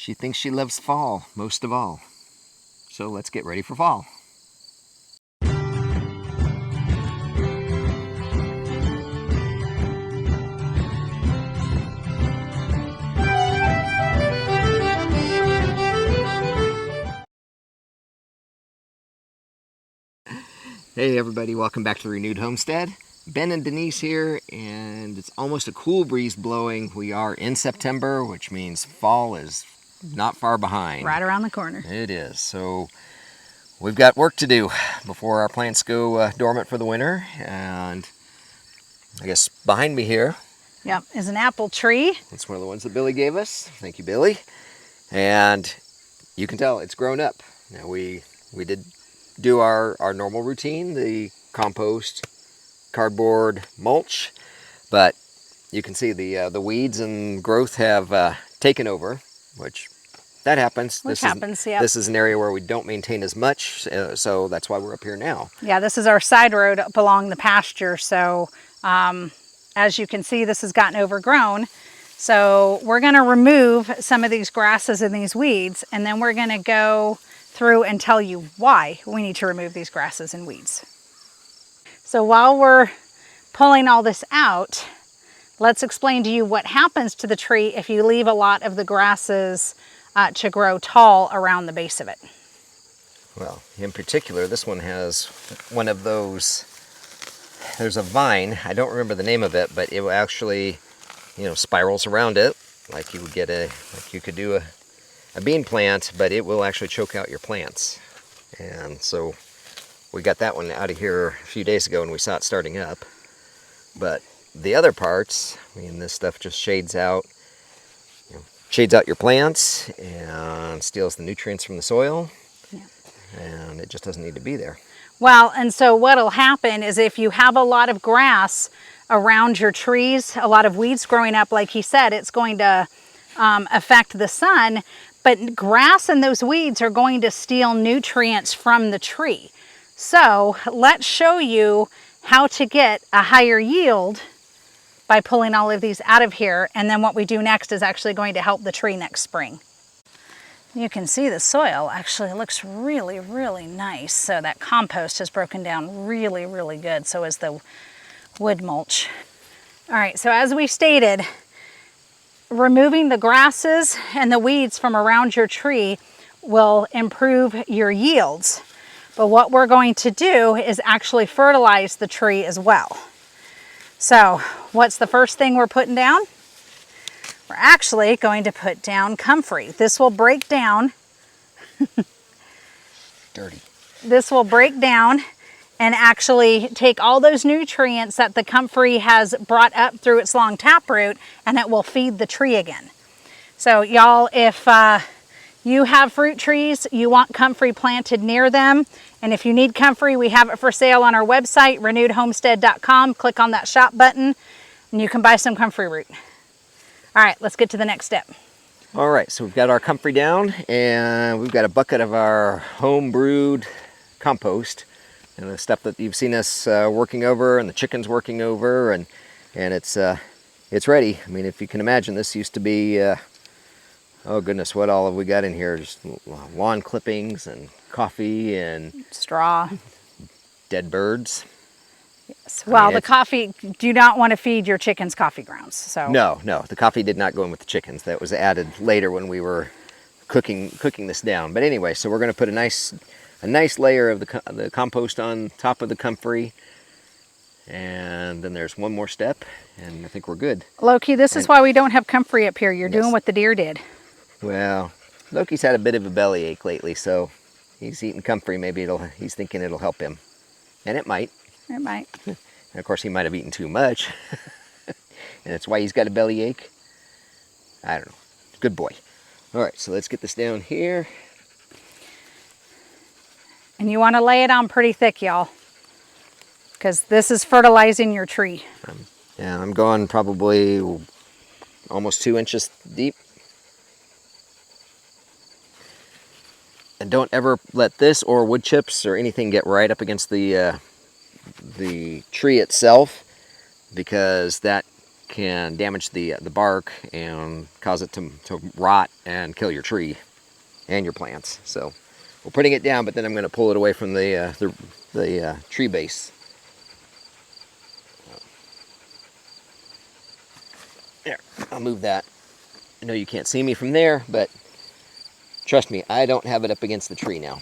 She thinks she loves fall most of all. So let's get ready for fall. Hey everybody, welcome back to the Renewed Homestead. Ben and Denise here, and it's almost a cool breeze blowing. We are in September, which means fall is not far behind. Right around the corner. It is. So we've got work to do before our plants go dormant for the winter. And I guess behind me here, yep, is an apple tree. It's one of the ones that Billy gave us. Thank you, Billy. And you can tell it's grown up. Now we did do our normal routine, the compost, cardboard, mulch, but you can see the weeds and growth have taken over, which that happens. Yeah. This is an area where we don't maintain as much, so that's why we're up here now. Yeah, this is our side road up along the pasture, so as you can see, this has gotten overgrown. So we're going to remove some of these grasses and these weeds, and then we're going to go through and tell you why we need to remove these grasses and weeds. So while we're pulling all this out, let's explain to you what happens to the tree if you leave a lot of the grasses to grow tall around the base of it. Well, in particular, this one has one of those, there's a vine, I don't remember the name of it, but it will actually, spirals around it like you would get like you could do a bean plant, but it will actually choke out your plants. And so we got that one out of here a few days ago and we saw it starting up. But the other parts, this stuff just shades out your plants and steals the nutrients from the soil. Yeah. And it just doesn't need to be there. Well, and so what'll happen is if you have a lot of grass around your trees, a lot of weeds growing up, like he said, it's going to affect the sun. But grass and those weeds are going to steal nutrients from the tree. So let's show you how to get a higher yield by pulling all of these out of here. And then what we do next is actually going to help the tree next spring. You can see the soil actually looks really, really nice. So that compost has broken down really, really good. So is the wood mulch. All right, so as we stated, removing the grasses and the weeds from around your tree will improve your yields. But what we're going to do is actually fertilize the tree as well. So what's the first thing we're putting down? We're actually going to put down comfrey. This will break down. Dirty. This will break down and actually take all those nutrients that the comfrey has brought up through its long taproot, and it will feed the tree again. So y'all, if you have fruit trees, you want comfrey planted near them, and if you need comfrey, we have it for sale on our website, renewedhomestead.com. Click on that shop button, and you can buy some comfrey root. All right, let's get to the next step. All right, so we've got our comfrey down, and we've got a bucket of our home brewed compost. And the stuff that you've seen us working over, and the chickens working over, and it's ready. If you can imagine, this used to be, oh goodness, what all have we got in here? Just lawn clippings and coffee and straw, dead birds. Yes. Well, the coffee, do not want to feed your chickens coffee grounds. So no, the coffee did not go in with the chickens. That was added later when we were cooking this down. But anyway, so we're going to put a nice layer of the compost on top of the comfrey, and then there's one more step, and I think we're good. Loki, this is why we don't have comfrey up here. You're doing what the deer did. Well, Loki's had a bit of a bellyache lately, so he's eating comfrey. Maybe he's thinking it'll help him, and it might. It might. And of course, he might have eaten too much, and that's why he's got a bellyache. I don't know. Good boy. All right, so let's get this down here. And you want to lay it on pretty thick, y'all, because this is fertilizing your tree. Yeah, I'm going probably almost 2 inches deep. And don't ever let this or wood chips or anything get right up against the tree itself, because that can damage the bark and cause it to rot and kill your tree and your plants. So we're putting it down, but then I'm going to pull it away from the tree base. There, I'll move that. I know you can't see me from there, but trust me, I don't have it up against the tree now.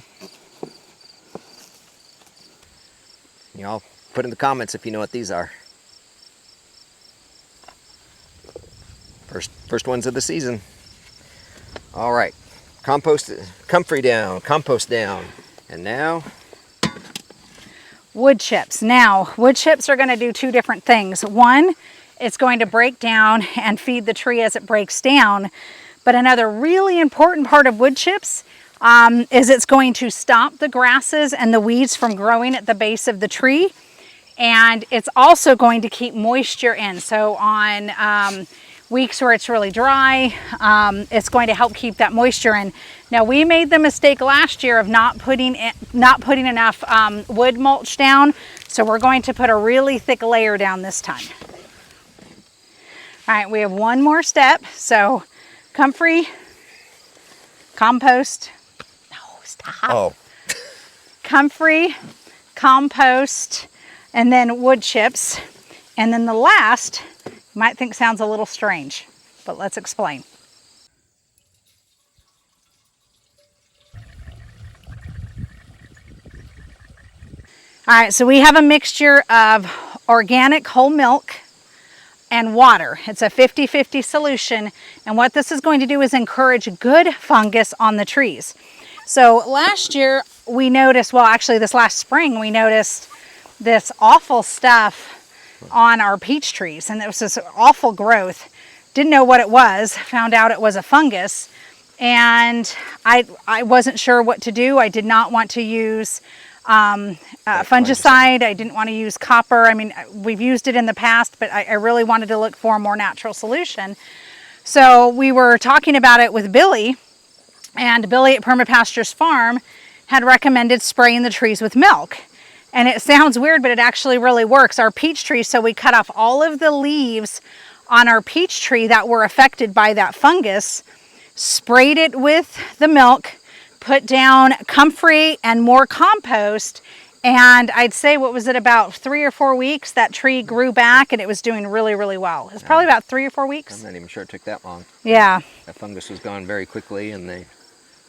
Y'all put in the comments if you know what these are. First ones of the season. All right, comfrey down, compost down, and now wood chips. Now, wood chips are going to do two different things. One, it's going to break down and feed the tree as it breaks down. But another really important part of wood chips is it's going to stop the grasses and the weeds from growing at the base of the tree. And it's also going to keep moisture in. So on weeks where it's really dry, it's going to help keep that moisture in. Now, we made the mistake last year of not putting enough wood mulch down. So we're going to put a really thick layer down this time. All right, we have one more step. So comfrey, compost, no, stop. Oh. Comfrey, compost, and then wood chips. And then the last, you might think sounds a little strange, but let's explain. All right, so we have a mixture of organic whole milk and water. It's a 50-50 solution, and what this is going to do is encourage good fungus on the trees. So last year we noticed, well actually this last spring we noticed this awful stuff on our peach trees, and it was this awful growth. Didn't know what it was, found out it was a fungus, and I wasn't sure what to do. I did not want to use fungicide. I didn't want to use copper. I mean, we've used it in the past, but I really wanted to look for a more natural solution. So we were talking about it with Billy, and Billy at Permapastures Farm had recommended spraying the trees with milk. And it sounds weird, but it actually really works. Our peach tree, so we cut off all of the leaves on our peach tree that were affected by that fungus, sprayed it with the milk, put down comfrey and more compost, and I'd say, what was it, about 3 or 4 weeks, that tree grew back and it was doing really, really well. It's probably about 3 or 4 weeks. I'm not even sure it took that long. Yeah. That fungus was gone very quickly, and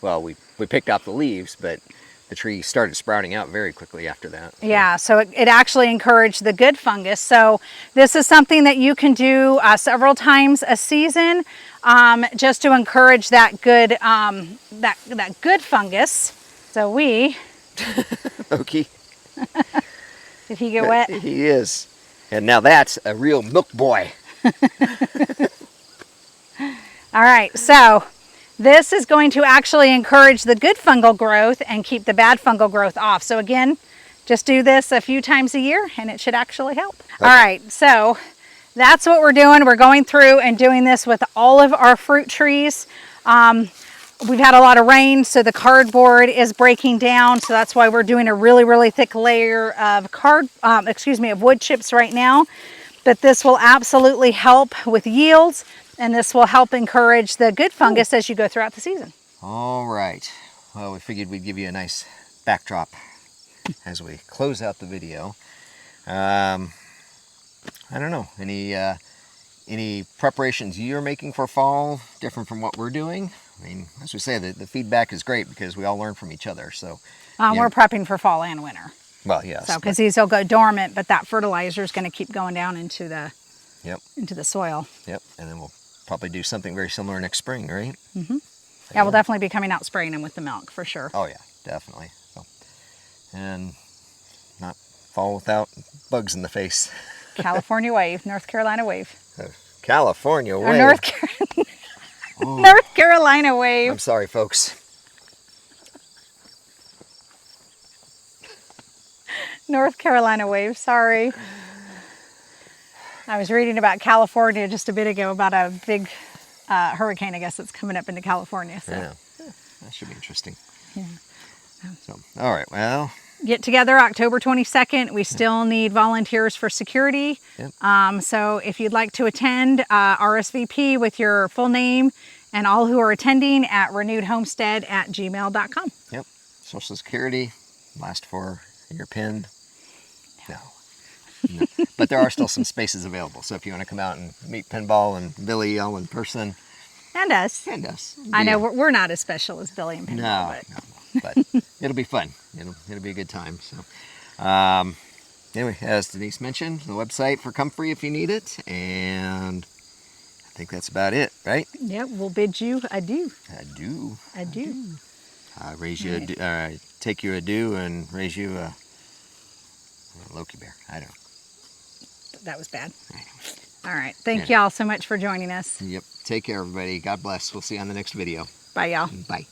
we picked out the leaves, but the tree started sprouting out very quickly after that. So. Yeah, so it actually encouraged the good fungus. So this is something that you can do several times a season, just to encourage that good that good fungus. So we Okay. Did he get wet? He is. And now that's a real milk boy. All right, so this is going to actually encourage the good fungal growth and keep the bad fungal growth off. So again, just do this a few times a year and it should actually help. Okay. All right, so that's what we're doing. We're going through and doing this with all of our fruit trees. We've had a lot of rain, so the cardboard is breaking down. So that's why we're doing a really, really thick layer of of wood chips right now. But this will absolutely help with yields, and this will help encourage the good fungus as you go throughout the season. All right. Well, we figured we'd give you a nice backdrop as we close out the video. I don't know, any preparations you're making for fall different from what we're doing? I mean, as we say, the feedback is great because we all learn from each other. So we're prepping for fall and winter. Well, yes. So because these will go dormant, but that fertilizer is going to keep going down into the soil. Yep. And then we'll probably do something very similar next spring, right? Mm-hmm. Yeah, we'll definitely be coming out spraying them with the milk for sure. Oh yeah, definitely. So, and not fall without bugs in the face. California wave, North Carolina wave. California wave. North Carolina wave. I'm sorry, folks. North Carolina wave, sorry. I was reading about California just a bit ago about a big hurricane, I guess, that's coming up into California. So. Yeah, that should be interesting. Yeah. So, all right, well, get together October 22nd. We still need volunteers for security. Yep. So if you'd like to attend, RSVP with your full name and all who are attending at renewedhomestead@gmail.com. Yep. Social Security, last four in your PIN. No. No. But there are still some spaces available. So if you want to come out and meet Pinball and Billy all in person. And us. And us. I know we're not as special as Billy and Pinball. No. But it'll be fun. It'll be a good time. So anyway, as Denise mentioned, the website for Comfrey if you need it. And I think that's about it, right? Yeah, we'll bid you adieu. Adieu. Adieu. Raise you take you adieu and raise you a Loki bear. I don't know. That was bad. All right. Thank y'all so much for joining us. Yep. Take care, everybody. God bless. We'll see you on the next video. Bye, y'all. Bye.